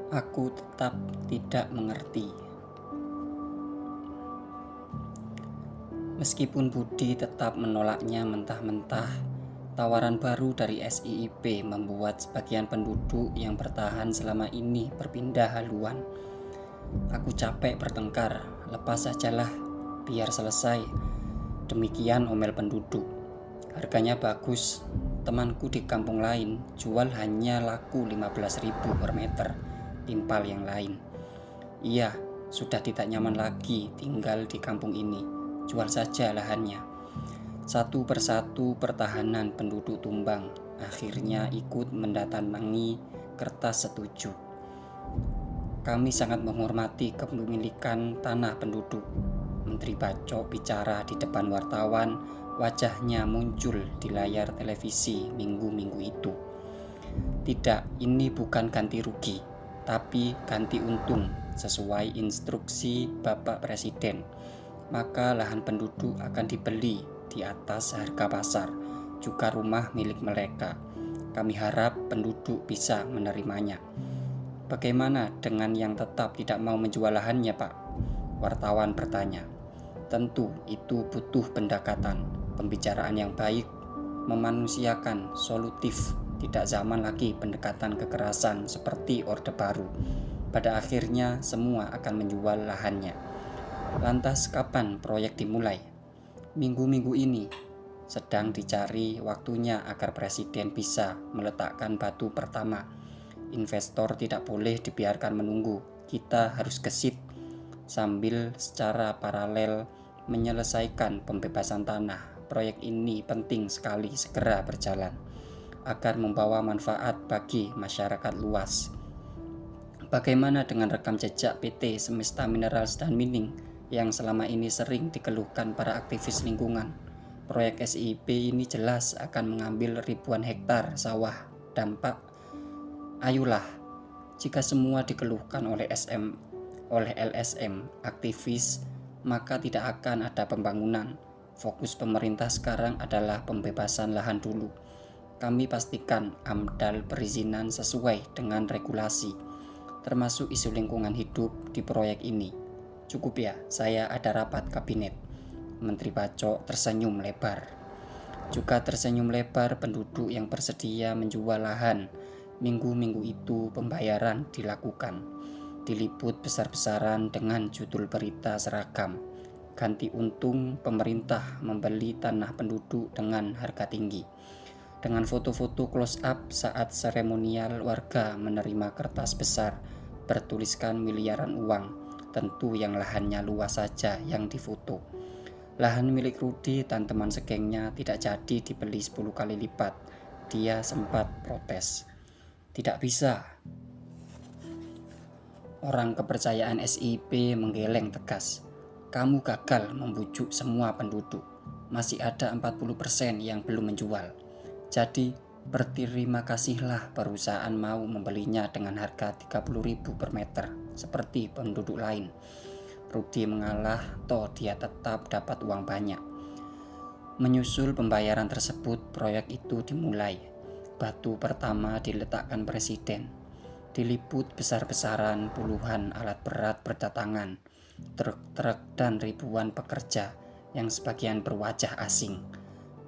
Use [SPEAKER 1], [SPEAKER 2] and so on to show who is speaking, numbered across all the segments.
[SPEAKER 1] Aku tetap tidak mengerti. Meskipun Budi tetap menolaknya mentah-mentah, tawaran baru dari SIIP membuat sebagian penduduk yang bertahan selama ini berpindah haluan. Aku capek bertengkar, lepas sajalah, biar selesai. Demikian omel penduduk. Harganya bagus, temanku di kampung lain jual hanya laku 15.000 per meter, timpal yang lain. Iya, sudah tidak nyaman lagi tinggal di kampung ini. Jual saja lahannya. Satu persatu pertahanan penduduk tumbang akhirnya ikut mendatangi kertas setuju. Kami sangat menghormati kepemilikan tanah penduduk. Menteri Bacok bicara di depan wartawan, wajahnya muncul di layar televisi minggu-minggu itu. Tidak, ini bukan ganti rugi, tapi ganti untung sesuai instruksi Bapak Presiden. Maka lahan penduduk akan dibeli di atas harga pasar, juga rumah milik mereka. Kami harap penduduk bisa menerimanya. Bagaimana dengan yang tetap tidak mau menjual lahannya, Pak? Wartawan bertanya. Tentu itu butuh pendekatan, pembicaraan yang baik, memanusiakan, solutif, tidak zaman lagi pendekatan kekerasan seperti Orde Baru. Pada akhirnya semua akan menjual lahannya. Lantas kapan proyek dimulai? Minggu-minggu ini sedang dicari waktunya agar Presiden bisa meletakkan batu pertama. Investor tidak boleh dibiarkan menunggu. Kita harus gesit sambil secara paralel menyelesaikan pembebasan tanah. Proyek ini penting sekali segera berjalan agar membawa manfaat bagi masyarakat luas. Bagaimana dengan rekam jejak PT Semesta Minerals dan Mining yang selama ini sering dikeluhkan para aktivis lingkungan? Proyek SIIP ini jelas akan mengambil ribuan hektar sawah dampak. Ayolah, jika semua dikeluhkan oleh LSM aktivis, maka tidak akan ada pembangunan. Fokus pemerintah sekarang adalah pembebasan lahan dulu. Kami pastikan AMDAL perizinan sesuai dengan regulasi, termasuk isu lingkungan hidup di proyek ini. Cukup ya, saya ada rapat kabinet. Menteri Bacok tersenyum lebar. Juga tersenyum lebar penduduk yang bersedia menjual lahan. Minggu-minggu itu pembayaran dilakukan. Diliput besar-besaran dengan judul berita seragam. Ganti untung pemerintah membeli tanah penduduk dengan harga tinggi. Dengan foto-foto close up saat seremonial warga menerima kertas besar bertuliskan miliaran uang. Tentu yang lahannya luas saja yang difoto. Lahan milik Rudi dan teman segengnya tidak jadi dibeli 10 kali lipat. Dia sempat protes. Tidak bisa. Orang kepercayaan SIIP menggeleng tegas. Kamu gagal membujuk semua penduduk. Masih ada 40% yang belum menjual. Jadi berterima kasihlah perusahaan mau membelinya dengan harga 30.000 per meter seperti penduduk lain. Rudi mengalah, toh dia tetap dapat uang banyak. Menyusul pembayaran tersebut, proyek itu dimulai. Batu pertama diletakkan Presiden. Diliput besar-besaran puluhan alat berat berdatangan, truk-truk dan ribuan pekerja yang sebagian berwajah asing.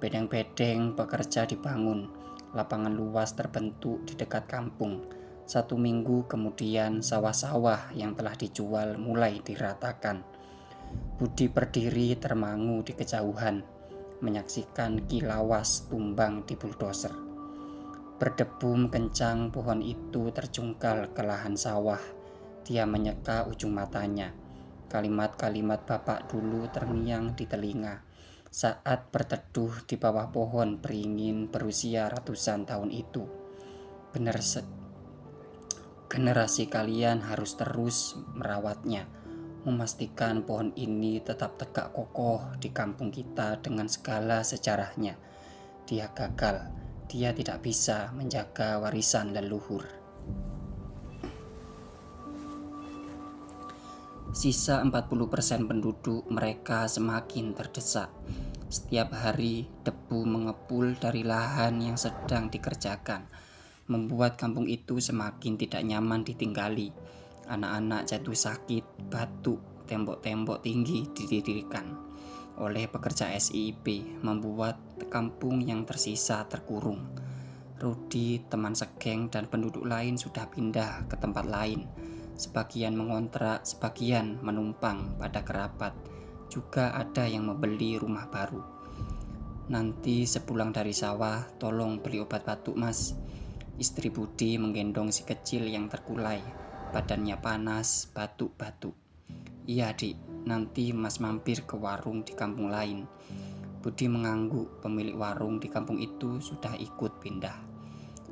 [SPEAKER 1] Bedeng-bedeng pekerja dibangun, lapangan luas terbentuk di dekat kampung. 1 minggu kemudian sawah-sawah yang telah dijual mulai diratakan. Budi berdiri termangu di kejauhan, menyaksikan kilawas tumbang di buldoser. Berdebum kencang pohon itu terjungkal ke lahan sawah. Dia menyeka ujung matanya. Kalimat-kalimat bapak dulu terngiang di telinga saat berteduh di bawah pohon beringin berusia ratusan tahun itu. Generasi kalian harus terus merawatnya, memastikan pohon ini tetap tegak kokoh di kampung kita dengan segala sejarahnya. Dia gagal, dia tidak bisa menjaga warisan leluhur. Sisa 40% penduduk mereka semakin terdesak. Setiap hari debu mengepul dari lahan yang sedang dikerjakan. membuat kampung itu semakin tidak nyaman ditinggali. Anak-anak jatuh sakit, batuk, tembok-tembok tinggi didirikan oleh pekerja SIIP, membuat kampung yang tersisa terkurung. Rudi, teman segeng, dan penduduk lain sudah pindah ke tempat lain. Sebagian mengontrak, sebagian menumpang pada kerabat. Juga ada yang membeli rumah baru. Nanti sepulang dari sawah, tolong beli obat batuk, Mas. Istri Budi menggendong si kecil yang terkulai. Badannya panas, batuk-batuk. Iya, Dik, nanti Mas mampir ke warung di kampung lain. Budi mengangguk. Pemilik warung di kampung itu sudah ikut pindah.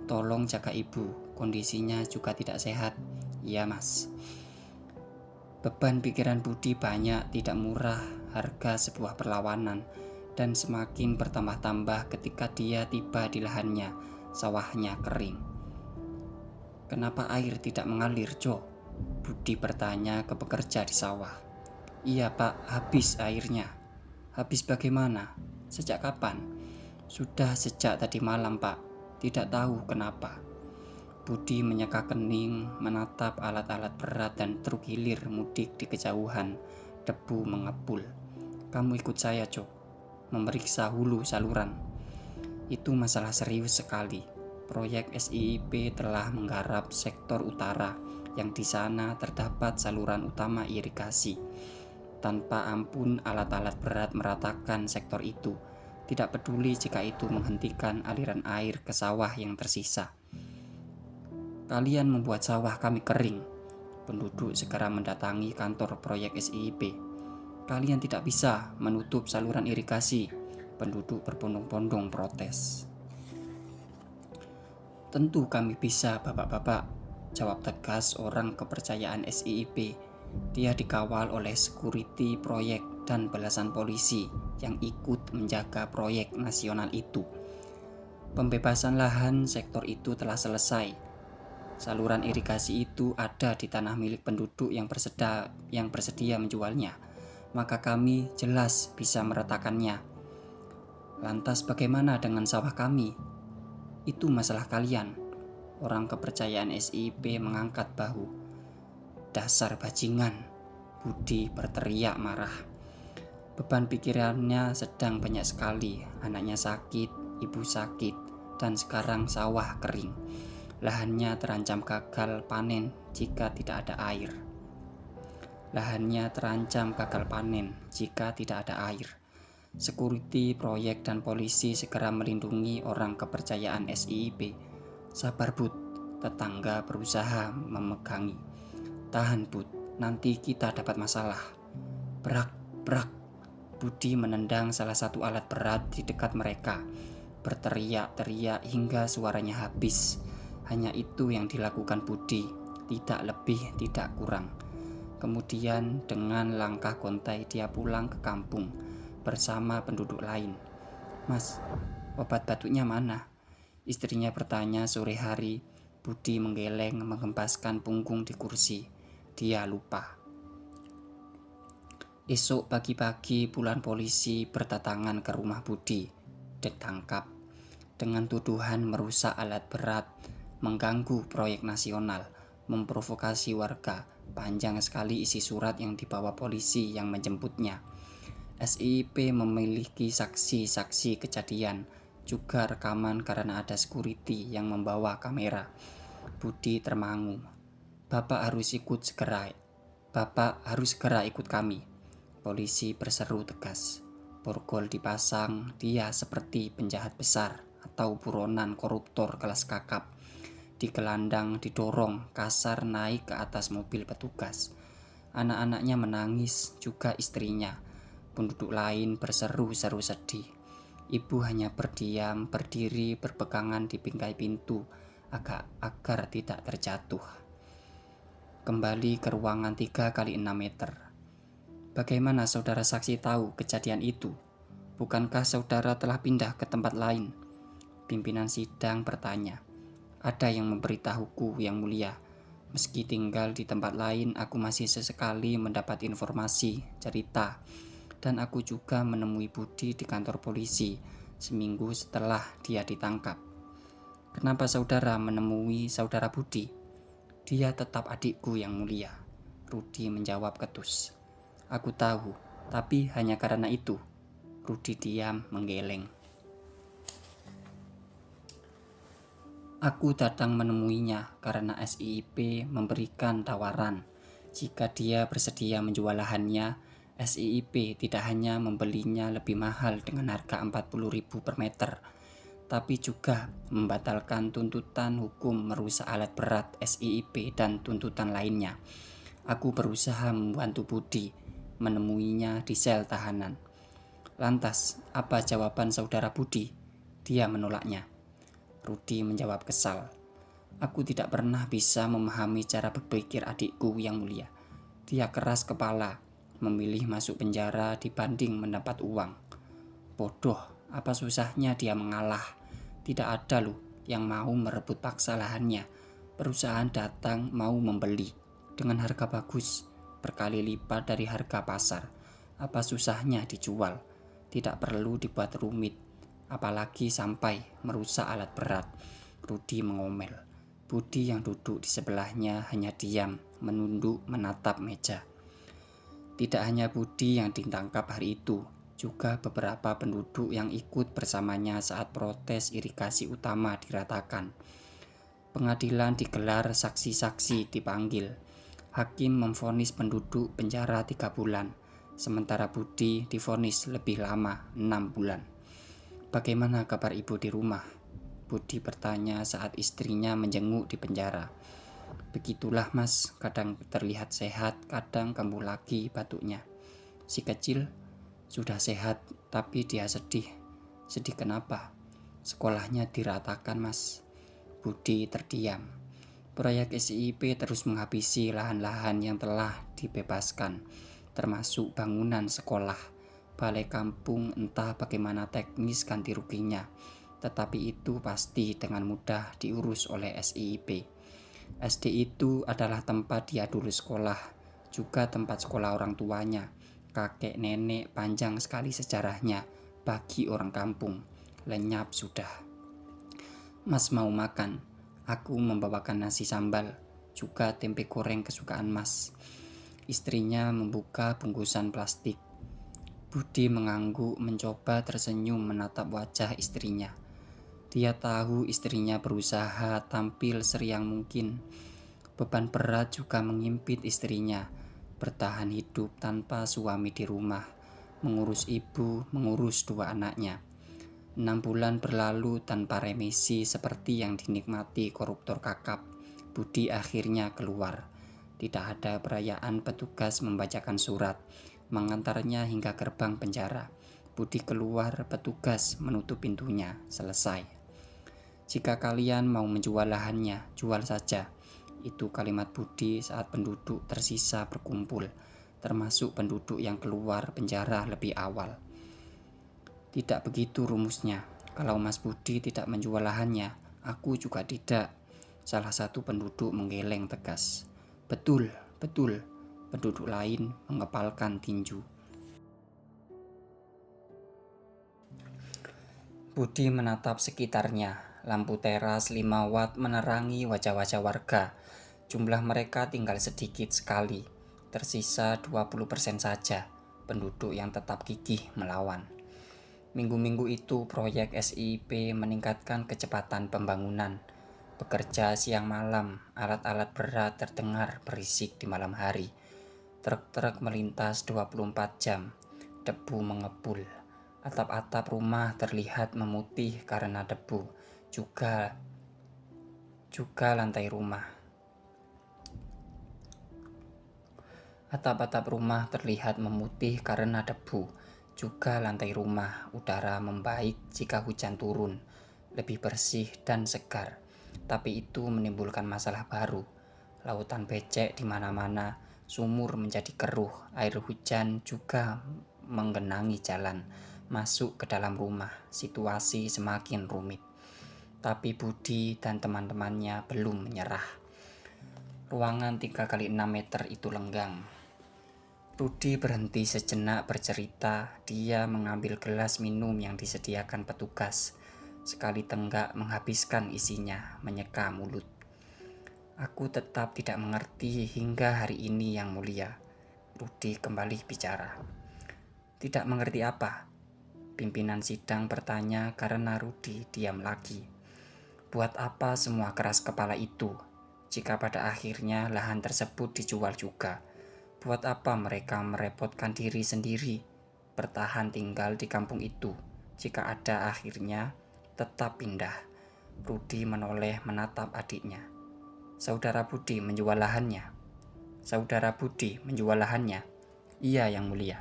[SPEAKER 1] Tolong jaga ibu, kondisinya juga tidak sehat. Iya, Mas. Beban pikiran Budi banyak, tidak murah harga sebuah perlawanan, dan semakin bertambah-tambah ketika dia tiba di lahannya. Sawahnya kering. Kenapa air tidak mengalir, Jo? Budi bertanya ke pekerja di sawah. Iya, Pak, habis airnya. Habis bagaimana? Sejak kapan? Sudah sejak tadi malam, Pak. Tidak tahu kenapa. Budi menyeka kening, menatap alat-alat berat dan truk hilir mudik di kejauhan. Debu mengepul. Kamu ikut saya, Jo. Memeriksa hulu saluran. Itu masalah serius sekali. Proyek SIIP telah menggarap sektor utara, yang di sana terdapat saluran utama irigasi. Tanpa ampun alat-alat berat meratakan sektor itu. Tidak peduli jika itu menghentikan aliran air ke sawah yang tersisa. Kalian membuat sawah kami kering. Penduduk segera mendatangi kantor proyek SIIP. Kalian tidak bisa menutup saluran irigasi. Penduduk berbondong-bondong protes. Tentu kami bisa, bapak-bapak, jawab tegas orang kepercayaan SIIP. Dia dikawal oleh security proyek dan belasan polisi yang ikut menjaga proyek nasional itu. Pembebasan lahan sektor itu telah selesai. Saluran irigasi itu ada di tanah milik penduduk yang bersedia menjualnya. Maka kami jelas bisa meratakannya. Lantas bagaimana dengan sawah kami? Itu masalah kalian. Orang kepercayaan SIIP mengangkat bahu. Dasar bajingan, Budi berteriak marah. Beban pikirannya sedang banyak sekali. Anaknya sakit, ibu sakit, dan sekarang sawah kering. Lahannya terancam gagal panen jika tidak ada air. Security proyek dan polisi segera melindungi orang kepercayaan SIIP. Sabar, Bud, tetangga berusaha memegangi. Tahan, Bud, nanti kita dapat masalah. Brak, brak. Budi menendang salah satu alat berat di dekat mereka. Berteriak-teriak hingga suaranya habis. Hanya itu yang dilakukan Budi, tidak lebih, tidak kurang. Kemudian dengan langkah kontai dia pulang ke kampung bersama penduduk lain. Mas, obat batuknya mana? Istrinya bertanya sore hari. Budi menggeleng, menghempaskan punggung di kursi. Dia lupa. Esok pagi-pagi puluhan polisi berdatangan ke rumah Budi. Ditangkap dengan tuduhan merusak alat berat, mengganggu proyek nasional, memprovokasi warga. Panjang sekali isi surat yang dibawa polisi yang menjemputnya. SIIP memiliki saksi-saksi kejadian, juga rekaman karena ada security yang membawa kamera. Budi termangu. Bapak harus segera ikut kami. Polisi berseru tegas. Borgol dipasang, dia seperti penjahat besar atau buronan koruptor kelas kakap. Digelandang, didorong, kasar naik ke atas mobil petugas. Anak-anaknya menangis, juga istrinya. Penduduk lain berseru-seru sedih. Ibu hanya berdiam, berdiri, berpegangan di bingkai pintu agar tidak terjatuh. Kembali ke ruangan 3x6 meter. Bagaimana saudara saksi tahu kejadian itu? Bukankah saudara telah pindah ke tempat lain? Pimpinan sidang bertanya. Ada yang memberitahuku, yang mulia. Meski tinggal di tempat lain, aku masih sesekali mendapat informasi, cerita. Dan aku juga menemui Budi di kantor polisi seminggu setelah dia ditangkap. Kenapa saudara menemui saudara Budi? Dia tetap adikku yang mulia, Rudi menjawab ketus. Aku tahu, tapi hanya karena itu. Rudi diam menggeleng. Aku datang menemuinya karena SIIP memberikan tawaran. Jika dia bersedia menjual lahannya, SIIP tidak hanya membelinya lebih mahal dengan harga 40.000 per meter, tapi juga membatalkan tuntutan hukum merusak alat berat SIIP dan tuntutan lainnya. Aku berusaha membantu Budi menemuinya di sel tahanan. Lantas, apa jawaban saudara Budi? Dia menolaknya. Rudi menjawab kesal. Aku tidak pernah bisa memahami cara berpikir adikku yang mulia. Dia keras kepala, memilih masuk penjara dibanding mendapat uang. Bodoh, apa susahnya dia mengalah? Tidak ada loh yang mau merebut paksa lahannya. Perusahaan datang mau membeli dengan harga bagus, berkali lipat dari harga pasar. Apa susahnya dijual? Tidak perlu dibuat rumit, apalagi sampai merusak alat berat. Rudi mengomel. Budi yang duduk di sebelahnya hanya diam, menunduk menatap meja. Tidak hanya Budi yang ditangkap hari itu, juga beberapa penduduk yang ikut bersamanya saat protes irigasi utama diratakan. Pengadilan digelar, saksi-saksi dipanggil. Hakim memvonis penduduk penjara 3 bulan, sementara Budi divonis lebih lama 6 bulan. Bagaimana kabar ibu di rumah? Budi bertanya saat istrinya menjenguk di penjara. Begitulah mas, kadang terlihat sehat, kadang kambuh lagi batuknya. Si kecil sudah sehat, tapi dia sedih. Sedih kenapa? Sekolahnya diratakan mas. Budi terdiam. Proyek SIIP terus menghabisi lahan-lahan yang telah dibebaskan, termasuk bangunan sekolah, balai kampung, entah bagaimana teknis ganti ruginya. Tetapi itu pasti dengan mudah diurus oleh SIIP. SD itu adalah tempat dia dulu sekolah, juga tempat sekolah orang tuanya. Kakek nenek panjang sekali sejarahnya bagi orang kampung. Lenyap sudah. Mas mau makan? Aku membawakan nasi sambal, juga tempe goreng kesukaan mas. Istrinya membuka bungkusan plastik. Budi mengangguk mencoba tersenyum menatap wajah istrinya. Dia tahu istrinya berusaha tampil seriang mungkin. Beban berat juga mengimpit istrinya, bertahan hidup tanpa suami di rumah, mengurus ibu, mengurus 2 anaknya. 6 bulan berlalu tanpa remisi seperti yang dinikmati koruptor kakap. Budi akhirnya keluar. Tidak ada perayaan, petugas membacakan surat, mengantarnya hingga gerbang penjara. Budi keluar, petugas menutup pintunya. Selesai. Jika kalian mau menjual lahannya, jual saja. Itu kalimat Budi saat penduduk tersisa berkumpul, termasuk penduduk yang keluar penjara lebih awal. Tidak begitu rumusnya. Kalau Mas Budi tidak menjual lahannya, aku juga tidak. Salah satu penduduk menggeleng tegas. Betul, betul. Penduduk lain mengepalkan tinju. Budi menatap sekitarnya. Lampu teras 5 watt menerangi wajah-wajah warga. Jumlah mereka tinggal sedikit sekali. Tersisa 20% saja penduduk yang tetap gigih melawan. Minggu-minggu itu proyek SIIP meningkatkan kecepatan pembangunan. Bekerja siang malam, alat-alat berat terdengar berisik di malam hari. Truk-truk melintas 24 jam. Debu mengepul. Atap-atap rumah terlihat memutih karena debu. Juga lantai rumah. Atap-atap rumah terlihat memutih karena debu. Juga lantai rumah. Udara membaik jika hujan turun, lebih bersih dan segar. Tapi itu menimbulkan masalah baru. Lautan becek di mana-mana, sumur menjadi keruh, air hujan juga menggenangi jalan, masuk ke dalam rumah. Situasi semakin rumit. Tapi Budi dan teman-temannya belum menyerah. Ruangan 3x6 meter itu lenggang. Rudi berhenti sejenak bercerita. Dia mengambil gelas minum yang disediakan petugas. Sekali tenggak menghabiskan isinya, menyeka mulut. Aku tetap tidak mengerti hingga hari ini, Yang Mulia. Rudi kembali bicara. Tidak mengerti apa? Pimpinan sidang bertanya karena Rudi diam lagi. Buat apa semua keras kepala itu? Jika pada akhirnya lahan tersebut dijual juga, buat apa mereka merepotkan diri sendiri bertahan tinggal di kampung itu jika ada akhirnya tetap pindah? Rudi menoleh menatap adiknya. Saudara Budi menjual lahannya. Saudara Budi menjual lahannya. Iya, Yang Mulia.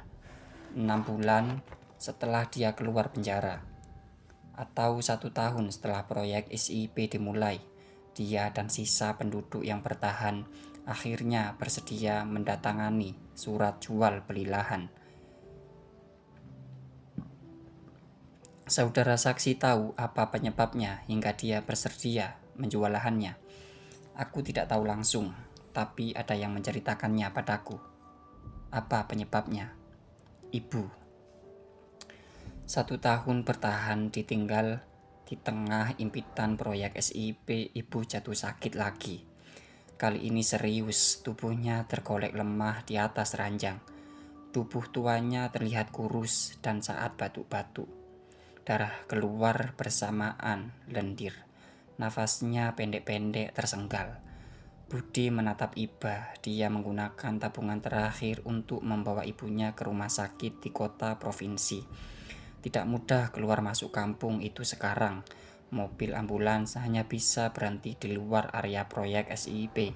[SPEAKER 1] 6 bulan setelah dia keluar penjara, atau 1 tahun setelah proyek SIP dimulai, dia dan sisa penduduk yang bertahan akhirnya bersedia mendatangani surat jual beli lahan. Saudara saksi tahu apa penyebabnya hingga dia bersedia menjual lahannya? Aku tidak tahu langsung, tapi ada yang menceritakannya padaku. Apa penyebabnya? Ibu. 1 tahun bertahan ditinggal di tengah impitan proyek SIP, ibu jatuh sakit lagi. Kali ini serius, tubuhnya tergolek lemah di atas ranjang. Tubuh tuanya terlihat kurus dan saat batuk-batuk. Darah keluar bersamaan lendir. Nafasnya pendek-pendek tersenggal. Budi menatap Iba. Dia menggunakan tabungan terakhir untuk membawa ibunya ke rumah sakit di kota provinsi. Tidak mudah keluar masuk kampung itu sekarang. Mobil ambulans hanya bisa berhenti di luar area proyek SIP.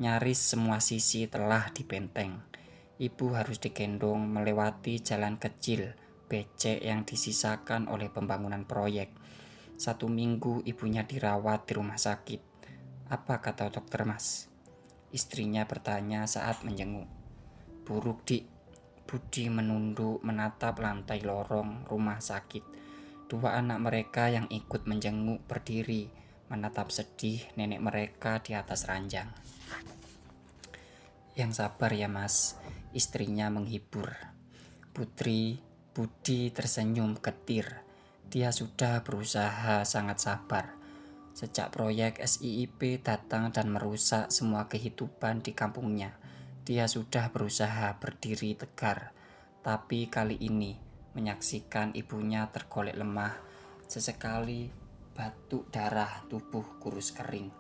[SPEAKER 1] Nyaris semua sisi telah dibenteng. Ibu harus digendong melewati jalan kecil becek yang disisakan oleh pembangunan proyek. 1 minggu ibunya dirawat di rumah sakit. Apa kata dokter, Mas? Istrinya bertanya saat menjenguk. Buruk, Dik. Budi menunduk menatap lantai lorong rumah sakit. 2 anak mereka yang ikut menjenguk berdiri menatap sedih nenek mereka di atas ranjang. Yang sabar ya, Mas, istrinya menghibur. Budi tersenyum getir. Dia sudah berusaha sangat sabar. Sejak proyek SIP datang dan merusak semua kehidupan di kampungnya, dia sudah berusaha berdiri tegar. Tapi kali ini, menyaksikan ibunya tergolek lemah, sesekali batuk darah, tubuh kurus kering.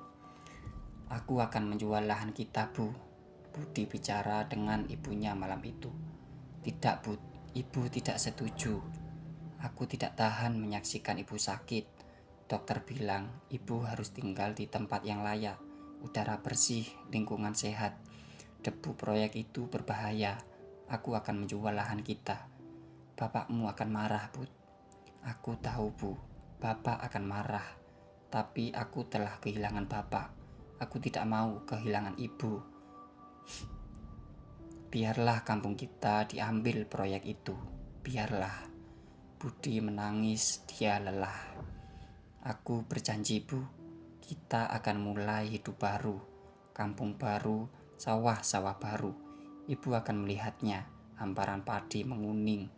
[SPEAKER 1] Aku akan menjual lahan kita, Bu. Budi bicara dengan ibunya malam itu. Tidak, Bud. Ibu tidak setuju. Aku tidak tahan menyaksikan ibu sakit. Dokter bilang ibu harus tinggal di tempat yang layak, udara bersih, lingkungan sehat. Debu proyek itu berbahaya. Aku akan menjual lahan kita. Bapakmu akan marah, Bud. Aku tahu, Bu. Bapak akan marah. Tapi aku telah kehilangan bapak. Aku tidak mau kehilangan ibu. Biarlah kampung kita diambil proyek itu. Biarlah. Budi menangis, dia lelah. Aku berjanji, Bu. Kita akan mulai hidup baru. Kampung baru, sawah-sawah baru. Ibu akan melihatnya. Hamparan padi menguning.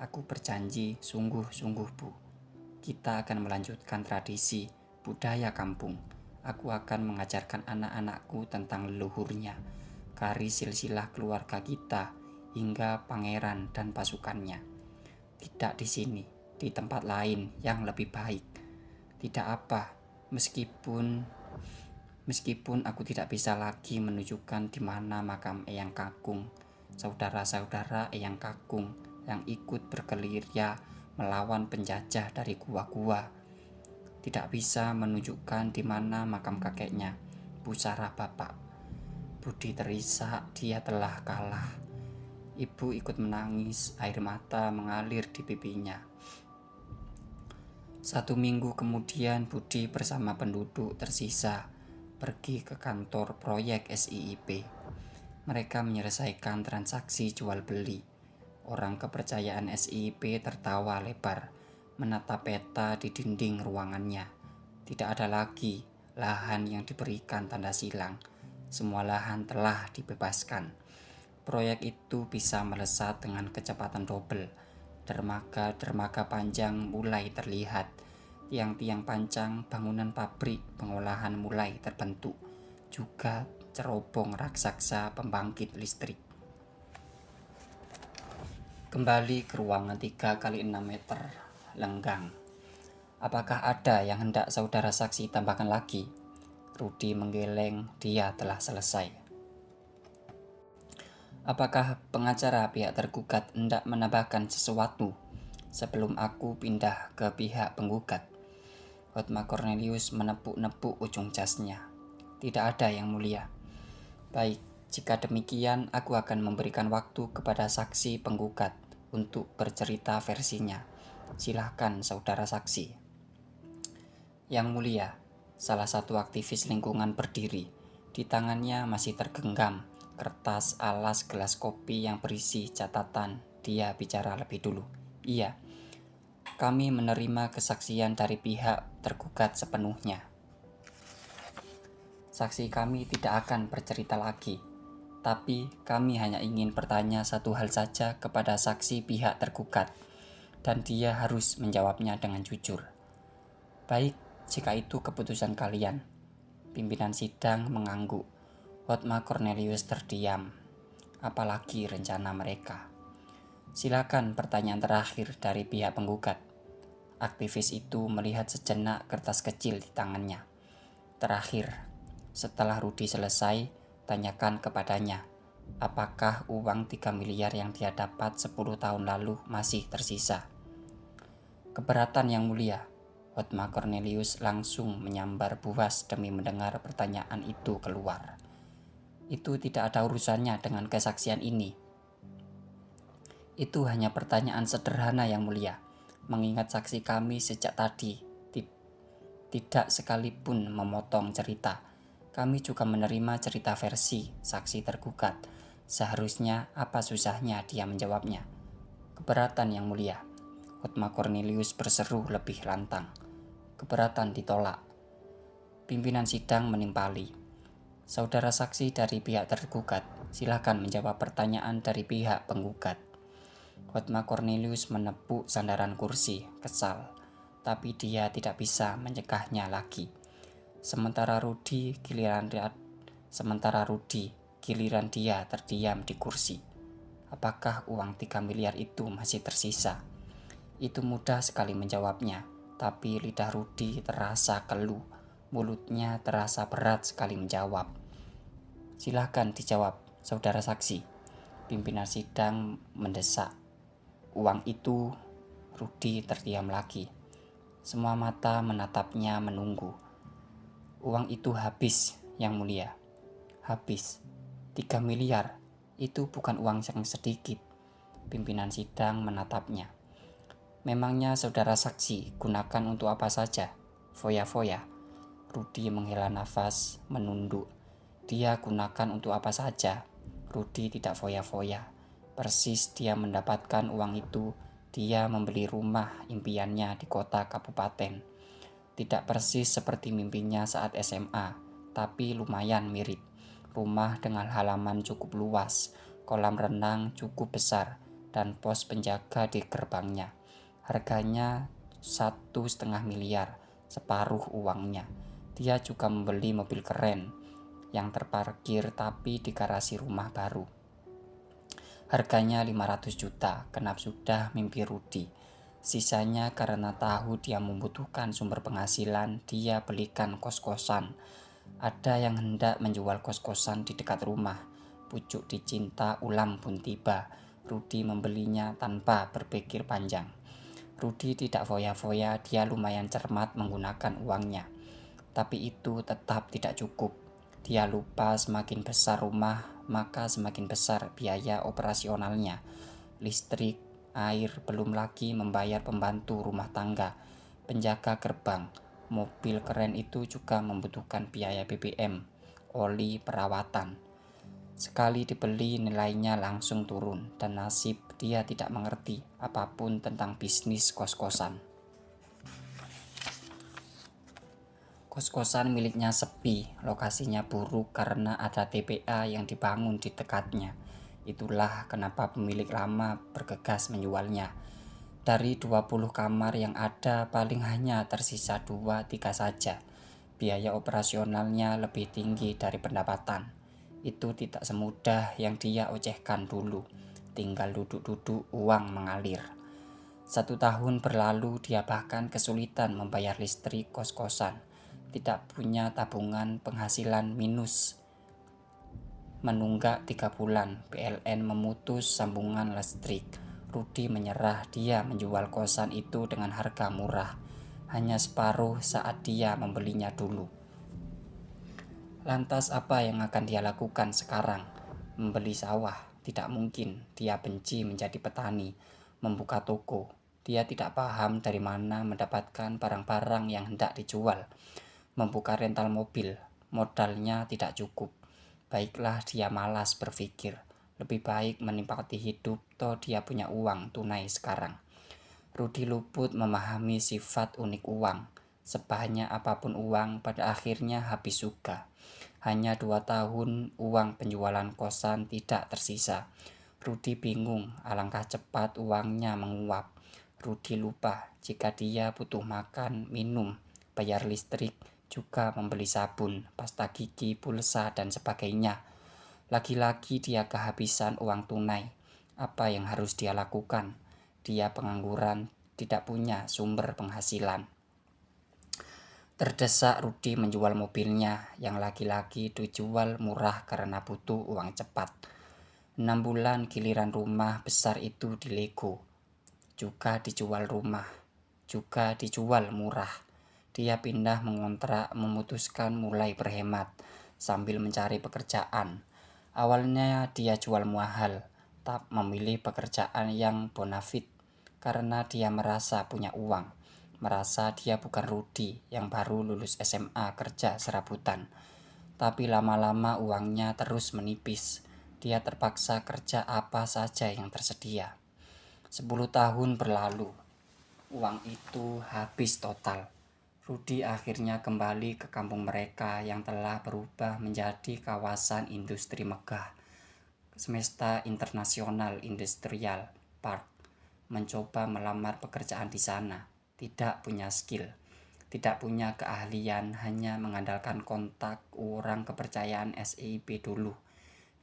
[SPEAKER 1] Aku berjanji sungguh-sungguh, Bu. Kita akan melanjutkan tradisi, budaya kampung. Aku akan mengajarkan anak-anakku tentang leluhurnya, garis silsilah keluarga kita, hingga pangeran dan pasukannya. Tidak di sini, di tempat lain yang lebih baik. Tidak apa, meskipun aku tidak bisa lagi menunjukkan di mana makam Eyang Kakung, saudara-saudara Eyang Kakung yang ikut bergerilya melawan penjajah dari gua-gua. Tidak bisa menunjukkan di mana makam kakeknya, pusara bapak. Budi terisak, dia telah kalah. Ibu ikut menangis, air mata mengalir di pipinya. 1 minggu kemudian Budi bersama penduduk tersisa pergi ke kantor proyek SIP. Mereka menyelesaikan transaksi jual beli. Orang kepercayaan SIP tertawa lebar, menatap peta di dinding ruangannya. Tidak ada lagi lahan yang diberikan tanda silang. Semua lahan telah dibebaskan. Proyek itu bisa melesat dengan kecepatan double. Dermaga-dermaga panjang mulai terlihat. Tiang-tiang pancang bangunan pabrik pengolahan mulai terbentuk, juga cerobong raksasa pembangkit listrik. Kembali ke ruangan 3x6 meter lenggang. Apakah ada yang hendak saudara saksi tambahkan lagi? Rudi menggeleng, dia telah selesai. Apakah pengacara pihak tergugat hendak menambahkan sesuatu sebelum aku pindah ke pihak penggugat? Hotma Cornelius menepuk-nepuk ujung jasnya. Tidak ada, Yang Mulia. Baik, jika demikian aku akan memberikan waktu kepada saksi penggugat untuk bercerita versinya. Silahkan saudara saksi. Yang Mulia, salah satu aktivis lingkungan berdiri. Di tangannya masih tergenggam kertas alas gelas kopi yang berisi catatan. Dia bicara lebih dulu. Iya, kami menerima kesaksian dari pihak tergugat sepenuhnya. Saksi kami tidak akan bercerita lagi, tapi kami hanya ingin bertanya satu hal saja kepada saksi pihak tergugat, dan dia harus menjawabnya dengan jujur. Baik, jika itu keputusan kalian. Pimpinan sidang mengangguk. Hotma Cornelius terdiam. Apalagi rencana mereka. Silakan pertanyaan terakhir dari pihak penggugat. Aktivis itu melihat sejenak kertas kecil di tangannya. Terakhir, setelah Rudi selesai, tanyakan kepadanya, apakah uang 3 miliar yang dia dapat 10 tahun lalu masih tersisa? Keberatan, Yang Mulia. Hotma Cornelius langsung menyambar buas demi mendengar pertanyaan itu keluar. Itu tidak ada urusannya dengan kesaksian ini. Itu hanya pertanyaan sederhana, Yang Mulia. Mengingat saksi kami sejak tadi tidak sekalipun memotong cerita. Kami juga menerima cerita versi saksi tergugat. Seharusnya apa susahnya dia menjawabnya? Keberatan, Yang Mulia. Hotma Cornelius berseru lebih lantang. Keberatan ditolak. Pimpinan sidang menimpali. Saudara saksi dari pihak tergugat, silakan menjawab pertanyaan dari pihak penggugat. Hotma Cornelius menepuk sandaran kursi, kesal. Tapi dia tidak bisa mencegahnya lagi. Sementara Rudi giliran dia terdiam di kursi. Apakah uang 3 miliar itu masih tersisa? Itu mudah sekali menjawabnya, tapi lidah Rudi terasa keluh, mulutnya terasa berat sekali menjawab. Silahkan dijawab, saudara saksi. Pimpinan sidang mendesak. Uang itu, Rudi terdiam lagi. Semua mata menatapnya menunggu. Uang itu habis, Yang Mulia. Habis. 3 miliar. Itu bukan uang yang sedikit. Pimpinan sidang menatapnya. Memangnya saudara saksi gunakan untuk apa saja? Foya-foya. Rudi menghela nafas, menunduk. Dia gunakan untuk apa saja? Rudi tidak foya-foya. Persis dia mendapatkan uang itu, dia membeli rumah impiannya di kota kabupaten. Tidak persis seperti mimpinya saat SMA, tapi lumayan mirip. Rumah dengan halaman cukup luas, kolam renang cukup besar, dan pos penjaga di gerbangnya. Harganya 1,5 miliar, separuh uangnya. Dia juga membeli mobil keren yang terparkir tapi di garasi rumah baru. Harganya 500 juta, genap sudah mimpi Rudi. Sisanya karena tahu dia membutuhkan sumber penghasilan, dia belikan kos-kosan. Ada yang hendak menjual kos-kosan di dekat rumah. Pucuk dicinta ulam pun tiba. Rudi membelinya tanpa berpikir panjang. Rudi tidak foya-foya, dia lumayan cermat menggunakan uangnya. Tapi itu tetap tidak cukup. Dia lupa semakin besar rumah, maka semakin besar biaya operasionalnya. Listrik, air, belum lagi membayar pembantu rumah tangga, penjaga gerbang. Mobil keren itu juga membutuhkan biaya BBM, oli, perawatan. Sekali dibeli nilainya langsung turun, dan nasib dia tidak mengerti apapun tentang bisnis kos-kosan. Kos-kosan miliknya sepi, lokasinya buruk karena ada TPA yang dibangun di dekatnya. Itulah kenapa pemilik lama bergegas menjualnya. Dari 20 kamar yang ada paling hanya tersisa 2-3 saja. Biaya operasionalnya lebih tinggi dari pendapatan. Itu tidak semudah yang dia ocehkan dulu. Tinggal duduk-duduk uang mengalir. 1 tahun berlalu dia bahkan kesulitan membayar listrik kos-kosan. Tidak punya tabungan penghasilan minus. Menunggak 3 bulan, PLN memutus sambungan listrik. Rudi menyerah, dia menjual kosan itu dengan harga murah. Hanya separuh saat dia membelinya dulu. Lantas apa yang akan dia lakukan sekarang? Membeli sawah? Tidak mungkin, dia benci menjadi petani. Membuka toko? Dia tidak paham dari mana mendapatkan barang-barang yang hendak dijual. Membuka rental mobil? Modalnya tidak cukup. Baiklah, dia malas berpikir. Lebih baik menikmati hidup, toh dia punya uang tunai sekarang. Rudi luput memahami sifat unik uang. Sebanyak apapun uang, pada akhirnya habis juga. Hanya 2 tahun uang penjualan kosan tidak tersisa. Rudi bingung, alangkah cepat uangnya menguap. Rudi lupa jika dia butuh makan, minum, bayar listrik, juga membeli sabun, pasta gigi, pulsa, dan sebagainya. Lagi-lagi dia kehabisan uang tunai. Apa yang harus dia lakukan? Dia pengangguran, tidak punya sumber penghasilan. Terdesak, Rudi menjual mobilnya yang lagi-lagi dijual murah karena butuh uang cepat. 6 bulan giliran rumah besar itu dilego. Juga dijual rumah. Juga dijual murah. Dia pindah mengontrak, memutuskan mulai berhemat sambil mencari pekerjaan. Awalnya dia jual mahal, tak memilih pekerjaan yang bonafit karena dia merasa punya uang. Merasa dia bukan Rudi yang baru lulus SMA kerja serabutan. Tapi lama-lama uangnya terus menipis. Dia terpaksa kerja apa saja yang tersedia. 10 tahun berlalu. Uang itu habis total. Rudi akhirnya kembali ke kampung mereka yang telah berubah menjadi kawasan industri megah. Semesta International Industrial Park. Mencoba melamar pekerjaan di sana. Tidak punya skill, tidak punya keahlian, hanya mengandalkan kontak orang kepercayaan SIP dulu.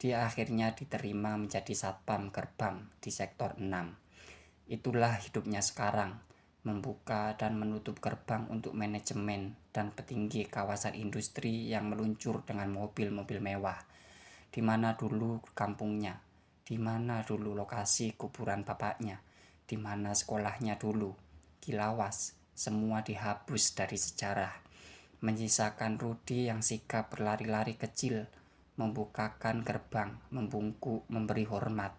[SPEAKER 1] Dia akhirnya diterima menjadi satpam gerbang di sektor 6. Itulah hidupnya sekarang. Membuka dan menutup gerbang untuk manajemen dan petinggi kawasan industri yang meluncur dengan mobil-mobil mewah. Di mana dulu kampungnya? Di mana dulu lokasi kuburan bapaknya? Di mana sekolahnya dulu? Kilawas, semua dihapus dari sejarah. Menyisakan Rudi yang sikap berlari-lari kecil, membukakan gerbang, membungkuk, memberi hormat,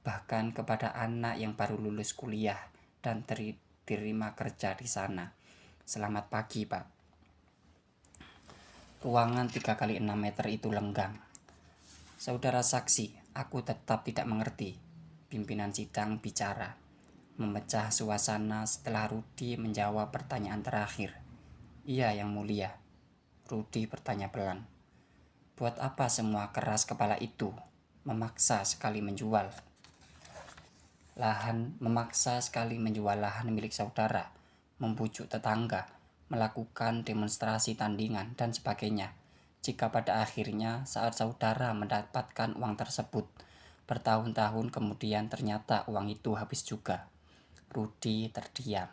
[SPEAKER 1] bahkan kepada anak yang baru lulus kuliah dan terima kerja di sana. Selamat pagi, Pak. Ruangan 3x6 meter itu lenggang. Saudara saksi, aku tetap tidak mengerti. Pimpinan sidang bicara, memecah suasana setelah Rudi menjawab pertanyaan terakhir. Iya, Yang Mulia. Rudi bertanya pelan. Buat apa semua keras kepala itu? Memaksa sekali menjual lahan milik saudara, membujuk tetangga, melakukan demonstrasi tandingan, dan sebagainya. Jika pada akhirnya saat saudara mendapatkan uang tersebut, bertahun-tahun kemudian ternyata uang itu habis juga. Rudi terdiam.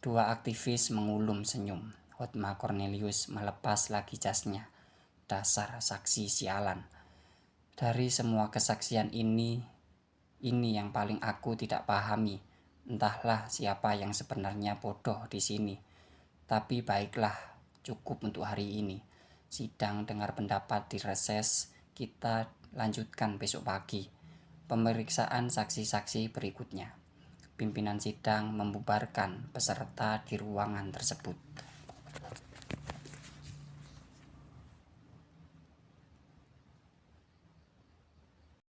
[SPEAKER 1] 2 aktivis mengulum senyum. Hotma Cornelius melepas lagi jasnya. Dasar saksi sialan. Dari semua kesaksian ini yang paling aku tidak pahami. Entahlah siapa yang sebenarnya bodoh di sini. Tapi baiklah, cukup untuk hari ini. Sidang dengar pendapat di reses, kita lanjutkan besok pagi. Pemeriksaan saksi-saksi berikutnya. Pimpinan sidang membubarkan peserta di ruangan tersebut.